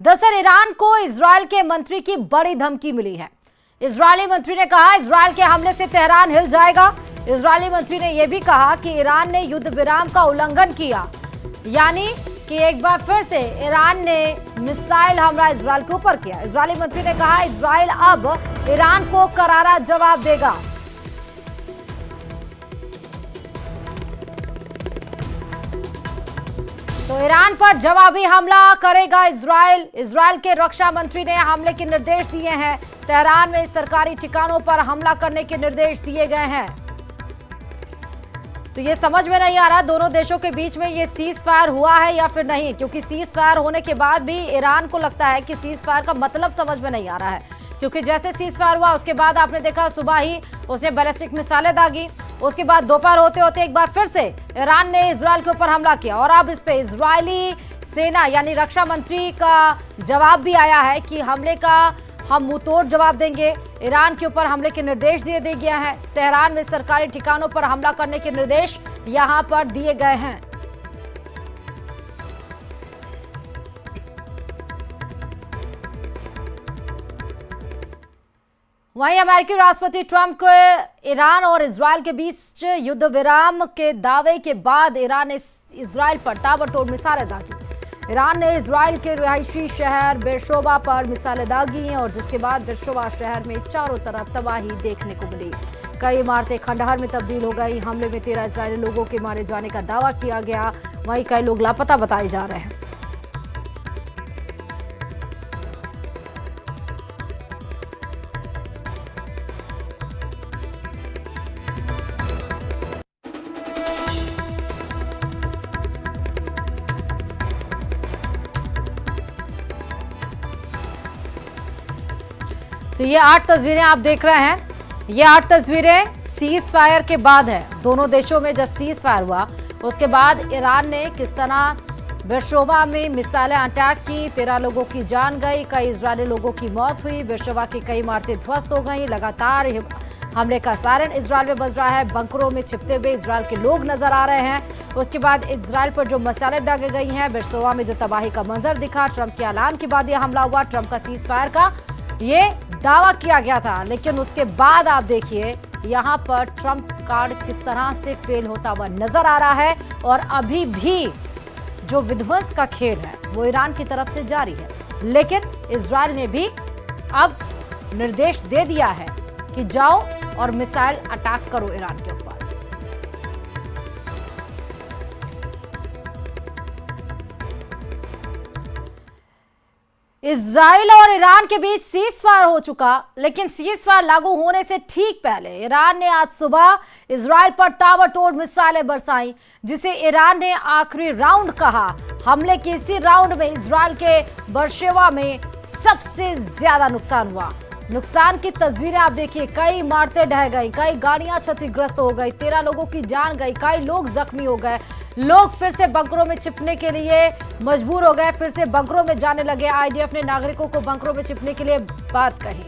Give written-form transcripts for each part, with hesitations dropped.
दरअसल ईरान को इजरायल के मंत्री की बड़ी धमकी मिली है। इजरायली मंत्री ने कहा इजरायल के हमले से तेहरान हिल जाएगा। इजरायली मंत्री ने यह भी कहा कि ईरान ने युद्ध विराम का उल्लंघन किया, यानी कि एक बार फिर से ईरान ने मिसाइल हमला इजरायल के ऊपर किया। इजरायली मंत्री ने कहा इजरायल अब ईरान को करारा जवाब देगा। तो ईरान पर जवाबी हमला करेगा इजरायल। इजरायल के रक्षा मंत्री ने हमले के निर्देश दिए हैं। तेहरान में सरकारी ठिकानों पर हमला करने के निर्देश दिए गए हैं। तो ये समझ में नहीं आ रहा दोनों देशों के बीच में ये सीज फायर हुआ है या फिर नहीं, क्योंकि सीज फायर होने के बाद भी ईरान को लगता है कि सीज फायर का मतलब समझ में नहीं आ रहा है, क्योंकि जैसे सीज फायर हुआ उसके बाद आपने देखा सुबह ही उसने बैलिस्टिक मिसाइलें दागी, उसके बाद दोपहर होते होते एक बार फिर से ईरान ने इजरायल के ऊपर हमला किया और अब इस पे इजरायली सेना यानी रक्षा मंत्री का जवाब भी आया है कि हमले का हम मुंहतोड़ जवाब देंगे। ईरान के ऊपर हमले के निर्देश दिए गया है। तेहरान में सरकारी ठिकानों पर हमला करने के निर्देश यहां पर दिए गए हैं। वहीं अमेरिकी राष्ट्रपति ट्रंप के ईरान और इजरायल के बीच युद्ध विराम के दावे के बाद ईरान ने इजरायल पर ताबड़तोड़ मिसाइलें दागी। ईरान ने इजरायल के रिहायशी शहर बेरशोबा पर मिसाइलें दागी और जिसके बाद बेरशोबा शहर में चारों तरफ तबाही देखने को मिली। कई इमारतें खंडहर में तब्दील हो गई। हमले में 13 इजरायली लोगों के मारे जाने का दावा किया गया। वहीं कई लोग लापता बताए जा रहे हैं। तो ये 8 तस्वीरें आप देख रहे हैं। ये 8 तस्वीरें सीज फायर के बाद है। दोनों देशों में जब सीज फायर हुआ उसके बाद ईरान ने किस तरह बेरशोबा में मिसाइलें अटैक की। 13 लोगों की जान गई, कई इजरायली लोगों की मौत हुई। बेरशोबा की कई इमारतें ध्वस्त हो गई। लगातार हमले का सायरन इजरायल में बज रहा है। बंकरों में छिपते हुए इजरायल के लोग नजर आ रहे हैं। उसके बाद इजरायल पर जो मिसाइलें दागी गई हैं, बेरशोबा में जो तबाही का मंजर दिखा, ट्रंप के ऐलान के बाद यह हमला हुआ। ट्रंप का सीज फायर का ये दावा किया गया था, लेकिन उसके बाद आप देखिए यहां पर ट्रंप कार्ड किस तरह से फेल होता हुआ नजर आ रहा है और अभी भी जो विध्वंस का खेल है वो ईरान की तरफ से जारी है। लेकिन इजरायल ने भी अब निर्देश दे दिया है कि जाओ और मिसाइल अटैक करो ईरान के ऊपर। इजराइल और ईरान के बीच सीज फायर हो चुका, लेकिन सीज फायर लागू होने से ठीक पहले ईरान ने आज सुबह इजराइल पर ताबड़तोड़ मिसाइलें बरसाई, जिसे ईरान ने आखिरी राउंड कहा। हमले के इसी राउंड में इजराइल के बेरशेबा में सबसे ज्यादा नुकसान हुआ। नुकसान की तस्वीरें आप देखिए। कई इमारतें ढह गई, कई गाड़ियां क्षतिग्रस्त हो गई, 13 लोगों की जान गई, कई लोग जख्मी हो गए। लोग फिर से बंकरों में छिपने के लिए मजबूर हो गए, फिर से बंकरों में जाने लगे। आईडीएफ ने नागरिकों को बंकरों में छिपने के लिए बात कही।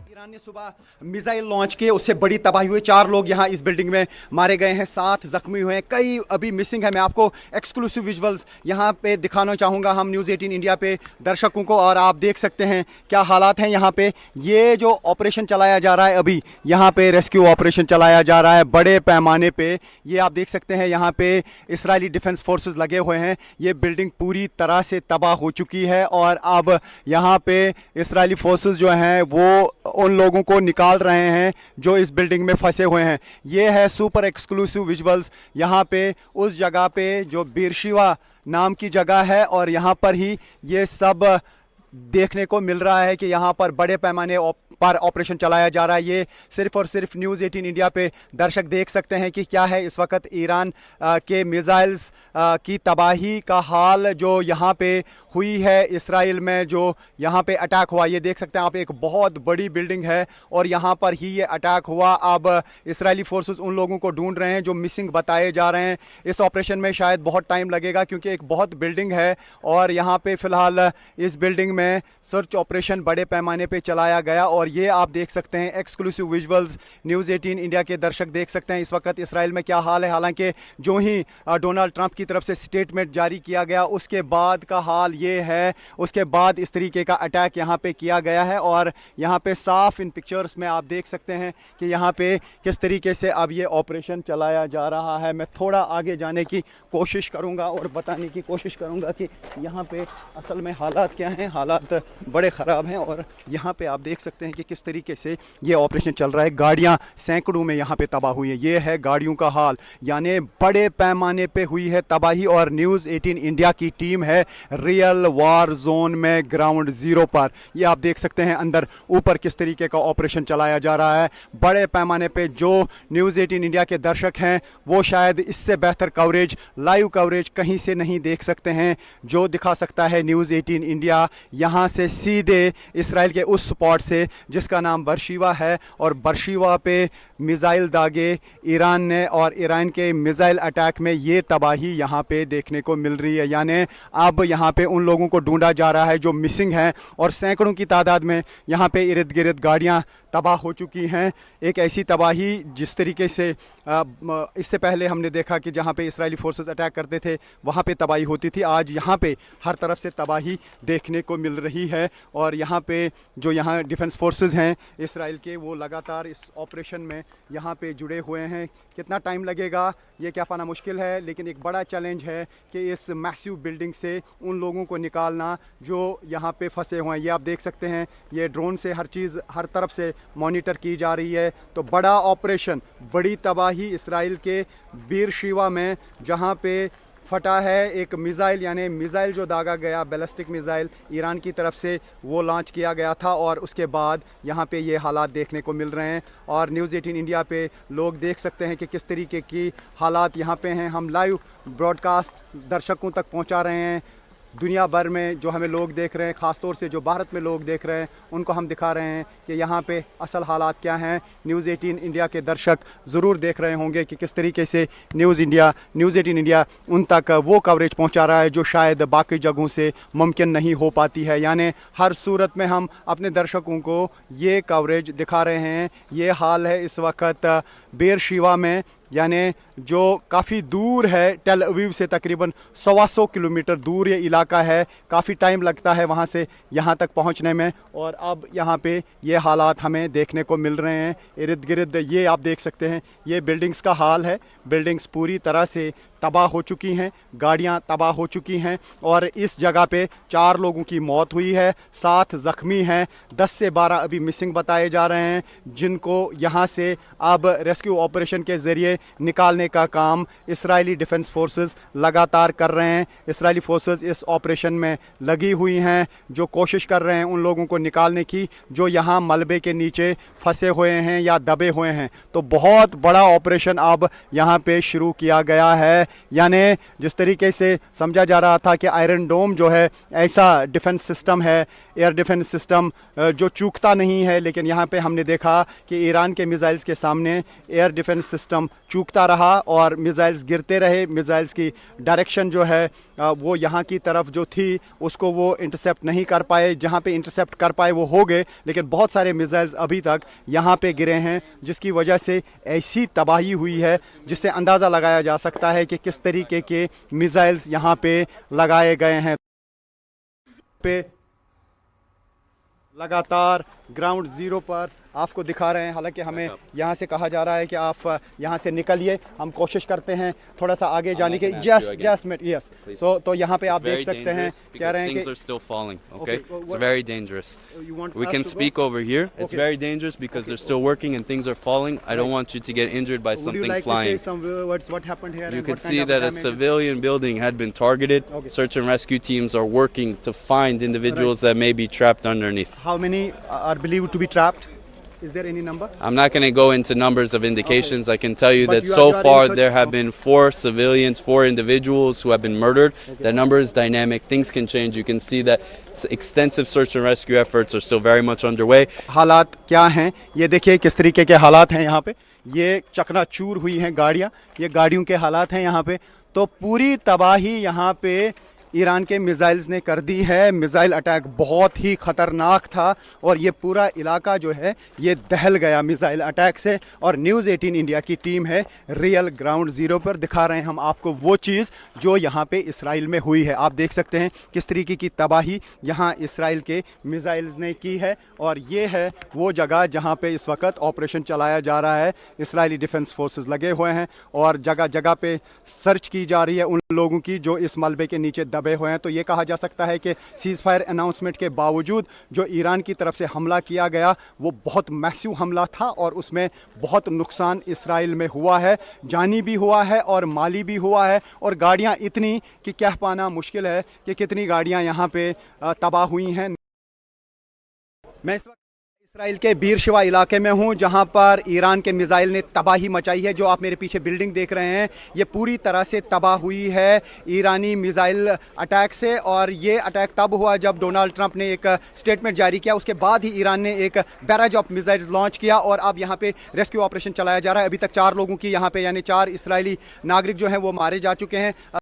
ईरान ने सुबह मिसाइल लॉन्च किए, उससे बड़ी तबाही हुई। 4 लोग यहाँ इस बिल्डिंग में मारे गए हैं, 7 जख्मी हुए हैं, कई अभी मिसिंग है। मैं आपको एक्सक्लूसिव विजुअल्स यहाँ पे दिखाना चाहूँगा हम न्यूज़ 18 इंडिया पे दर्शकों को, और आप देख सकते हैं क्या हालात हैं यहाँ पे। ये जो ऑपरेशन चलाया जा रहा है अभी, यहाँ पे रेस्क्यू ऑपरेशन चलाया जा रहा है बड़े पैमाने पे। ये आप देख सकते हैं यहाँ पे इसराइली डिफेंस फोर्सेस लगे हुए हैं। ये बिल्डिंग पूरी तरह से तबाह हो चुकी है और अब यहाँ पे इसराइली फोर्सेस जो हैं वो उन लोगों को निकाल रहे हैं जो इस बिल्डिंग में फंसे हुए हैं। ये है सुपर एक्सक्लूसिव विजुअल्स यहाँ पे उस जगह पे जो बेरशेबा नाम की जगह है, और यहाँ पर ही ये सब देखने को मिल रहा है कि यहाँ पर बड़े पैमाने पर ऑपरेशन चलाया जा रहा है। ये सिर्फ और सिर्फ न्यूज़ 18 इंडिया पे दर्शक देख सकते हैं कि क्या है इस वक्त ईरान के मिसाइल्स की तबाही का हाल जो यहाँ पे हुई है इसराइल में, जो यहाँ पे अटैक हुआ। ये देख सकते हैं आप, एक बहुत बड़ी बिल्डिंग है और यहाँ पर ही ये अटैक हुआ। अब इसराइली फोर्सेस उन लोगों को ढूंढ रहे हैं जो मिसिंग बताए जा रहे हैं। इस ऑपरेशन में शायद बहुत टाइम लगेगा क्योंकि एक बहुत बिल्डिंग है और यहाँ पे फ़िलहाल इस बिल्डिंग में सर्च ऑपरेशन बड़े पैमाने पर चलाया गया और और ये आप देख सकते हैं एक्सक्लूसिव विजुअल्स न्यूज़ 18 इंडिया के दर्शक देख सकते हैं इस वक्त इसराइल में क्या हाल है। हालांकि जो ही डोनाल्ड ट्रंप की तरफ से स्टेटमेंट जारी किया गया उसके बाद का हाल ये है, उसके बाद इस तरीके का अटैक यहाँ पे किया गया है और यहाँ पे साफ इन पिक्चर्स में आप देख सकते हैं कि यहाँ पे किस तरीके से अब ये ऑपरेशन चलाया जा रहा है। मैं थोड़ा आगे जाने की कोशिश करूँगा और बताने की कोशिश करूँगा कि यहाँ पे असल में हालात क्या हैं। हालात बड़े ख़राब हैं और यहाँ पे आप देख सकते हैं कि किस तरीके से ये ऑपरेशन चल रहा है। गाड़ियाँ सैकड़ों में यहाँ पे तबाह हुई है। ये है गाड़ियों का हाल, यानी बड़े पैमाने पे हुई है तबाही और न्यूज़ 18 इंडिया की टीम है रियल वार जोन में ग्राउंड ज़ीरो पर। ये आप देख सकते हैं अंदर ऊपर किस तरीके का ऑपरेशन चलाया जा रहा है बड़े पैमाने पे। जो न्यूज़ 18 इंडिया के दर्शक हैं वो शायद इससे बेहतर कवरेज, लाइव कवरेज कहीं से नहीं देख सकते हैं जो दिखा सकता है न्यूज़ 18 इंडिया यहाँ से सीधे इसराइल के उस स्पॉट से जिसका नाम बरशीवा है। और बरशीवा पे मिसाइल दागे ईरान ने और ईरान के मिसाइल अटैक में ये तबाही यहाँ पे देखने को मिल रही है। यानी अब यहाँ पे उन लोगों को ढूंढा जा रहा है जो मिसिंग हैं और सैकड़ों की तादाद में यहाँ पे इर्द गिर्द गाड़ियाँ तबाह हो चुकी हैं। एक ऐसी तबाही जिस तरीके से इससे पहले हमने देखा कि जहाँ पे इसराइली फोर्सेस अटैक करते थे वहाँ पे तबाही होती थी, आज यहाँ पे हर तरफ से तबाही देखने को मिल रही है। और यहाँ पे जो यहाँ डिफेंस फोर्सेस हैं इसराइल के वो लगातार इस ऑपरेशन में यहाँ पे जुड़े हुए हैं। कितना टाइम लगेगा ये क्या पाना मुश्किल है, लेकिन एक बड़ा चैलेंज है कि इस मैसिव बिल्डिंग से उन लोगों को निकालना जो यहाँ पे फंसे हुए हैं। ये आप देख सकते हैं ये ड्रोन से हर चीज़ हर तरफ से मॉनिटर की जा रही है। तो बड़ा ऑपरेशन, बड़ी तबाही इसराइल के बीरशीवा में जहाँ पे फटा है एक मिसाइल, यानी मिसाइल जो दागा गया बैलिस्टिक मिसाइल ईरान की तरफ से वो लॉन्च किया गया था और उसके बाद यहाँ पे ये हालात देखने को मिल रहे हैं। और न्यूज़ 18 इंडिया पे लोग देख सकते हैं कि किस तरीके की हालात यहाँ पे हैं। हम लाइव ब्रॉडकास्ट दर्शकों तक पहुँचा रहे हैं। दुनिया भर में जो हमें लोग देख रहे हैं, ख़ास तौर से जो भारत में लोग देख रहे हैं, उनको हम दिखा रहे हैं कि यहाँ पे असल हालात क्या हैं। न्यूज़ 18 इंडिया के दर्शक ज़रूर देख रहे होंगे कि किस तरीके से न्यूज़ 18 इंडिया उन तक वो कवरेज पहुँचा रहा है जो शायद बाकी जगहों से मुमकिन नहीं हो पाती है। यानी हर सूरत में हम अपने दर्शकों को ये कवरेज दिखा रहे हैं। ये हाल है इस वक्त बेरशीवा में, यानी जो काफ़ी दूर है टेल अवीव से, तकरीबन 125 किलोमीटर दूर ये इलाका है। काफ़ी टाइम लगता है वहाँ से यहाँ तक पहुँचने में और अब यहाँ पे ये हालात हमें देखने को मिल रहे हैं। इर्द गिर्द ये आप देख सकते हैं ये बिल्डिंग्स का हाल है। बिल्डिंग्स पूरी तरह से तबाह हो चुकी हैं, गाड़ियाँ तबाह हो चुकी हैं और इस जगह पे 4 लोगों की मौत हुई है, 7 ज़ख्मी हैं, 10 से 12 अभी मिसिंग बताए जा रहे हैं जिनको यहाँ से अब रेस्क्यू ऑपरेशन के ज़रिए निकालने का काम इसराइली डिफेंस फोर्सेस लगातार कर रहे हैं। इसराइली फोर्सेस इस ऑपरेशन में लगी हुई हैं, जो कोशिश कर रहे हैं उन लोगों को निकालने की जो यहाँ मलबे के नीचे फंसे हुए हैं या दबे हुए हैं। तो बहुत बड़ा ऑपरेशन अब यहाँ पे शुरू किया गया है। यानी जिस तरीके से समझा जा रहा था कि आयरन डोम जो है ऐसा डिफेंस सिस्टम है, एयर डिफेंस सिस्टम जो चूकता नहीं है, लेकिन यहाँ पे हमने देखा कि ईरान के मिसाइल्स के सामने एयर डिफेंस सिस्टम चूकता रहा और मिसाइल्स गिरते रहे। मिसाइल्स की डायरेक्शन जो है वो यहाँ की तरफ जो थी उसको वो इंटरसेप्ट नहीं कर पाए, जहाँ पे इंटरसेप्ट कर पाए वो हो गए, लेकिन बहुत सारे मिसाइल्स अभी तक यहाँ पे गिरे हैं जिसकी वजह से ऐसी तबाही हुई है जिससे अंदाज़ा लगाया जा सकता है कि किस तरीके के मिसाइल्स यहाँ पे लगाए गए हैं। पे लगातार ग्राउंड ज़ीरो पर आपको दिखा रहे हैं। हालांकि हमें यहाँ से कहा जा रहा है कि आप यहाँ से निकलिए, हम कोशिश करते हैं थोड़ा सा आगे जाने की। Just minute, yes. सो तो यहाँ पे आप देख सकते हैं कह रहे हैं कि things are still falling. Okay, it's very dangerous. We can speak over here. It's very dangerous because they're still working and things are falling. I don't want you to get injured by something would you like flying. to say some words what happened here? You and can what kind see of that a damage? civilian building had been targeted. Search and rescue teams are working to find individuals that may be trapped underneath. How many are believed to be trapped? Is there any number? I'm not going to go into numbers of indications. I can tell you But that you are- so you are in far such- there have been 4 civilians, 4 individuals who have been murdered. The number is dynamic. Things can change. You can see that extensive search and rescue efforts are still very much underway. हालात क्या हैं ये देखिए, किस तरीके के हालात हैं यहाँ पे। ये चकनाचूर हुई हैं गाड़ियाँ, ये गाड़ियों के हालात हैं यहाँ पे। तो पूरी तबाही यहाँ पे ईरान के मिसाइल्स ने कर दी है। मिसाइल अटैक बहुत ही ख़तरनाक था और ये पूरा इलाका जो है ये दहल गया मिसाइल अटैक से। और न्यूज़ 18 इंडिया की टीम है रियल ग्राउंड ज़ीरो पर, दिखा रहे हैं हम आपको वो चीज़ जो यहाँ पे इसराइल में हुई है। आप देख सकते हैं किस तरीके की तबाही यहाँ इसराइल के मिसाइल्स ने की है। और ये है वो जगह जहाँ पे इस वक्त ऑपरेशन चलाया जा रहा है। इसराइली डिफेंस फोर्सेस लगे हुए हैं और जगह जगह पे सर्च की जा रही है उन लोगों की जो इस मलबे के नीचे दबे हुए हैं। तो ये कहा जा सकता है कि सीज़ फायर अनाउंसमेंट के बावजूद जो ईरान की तरफ से हमला किया गया वो बहुत मैसिव हमला था और उसमें बहुत नुकसान इसराइल में हुआ है, जानी भी हुआ है और माली भी हुआ है। और गाड़ियाँ इतनी कि कह पाना मुश्किल है कि कितनी गाड़ियाँ यहाँ पे तबाह हुई हैं। मैं इस वक्त इसराइल के बीरशेबा इलाके में हूं जहां पर ईरान के मिसाइल ने तबाही मचाई है। जो आप मेरे पीछे बिल्डिंग देख रहे हैं ये पूरी तरह से तबाह हुई है ईरानी मिसाइल अटैक से। और ये अटैक तब हुआ जब डोनाल्ड ट्रंप ने एक स्टेटमेंट जारी किया, उसके बाद ही ईरान ने एक बैराज ऑफ मिसाइल्स लॉन्च किया और अब यहाँ पे रेस्क्यू ऑपरेशन चलाया जा रहा है। अभी तक 4 लोगों की यहाँ पे यानी 4 इसराइली नागरिक जो हैं वो मारे जा चुके हैं।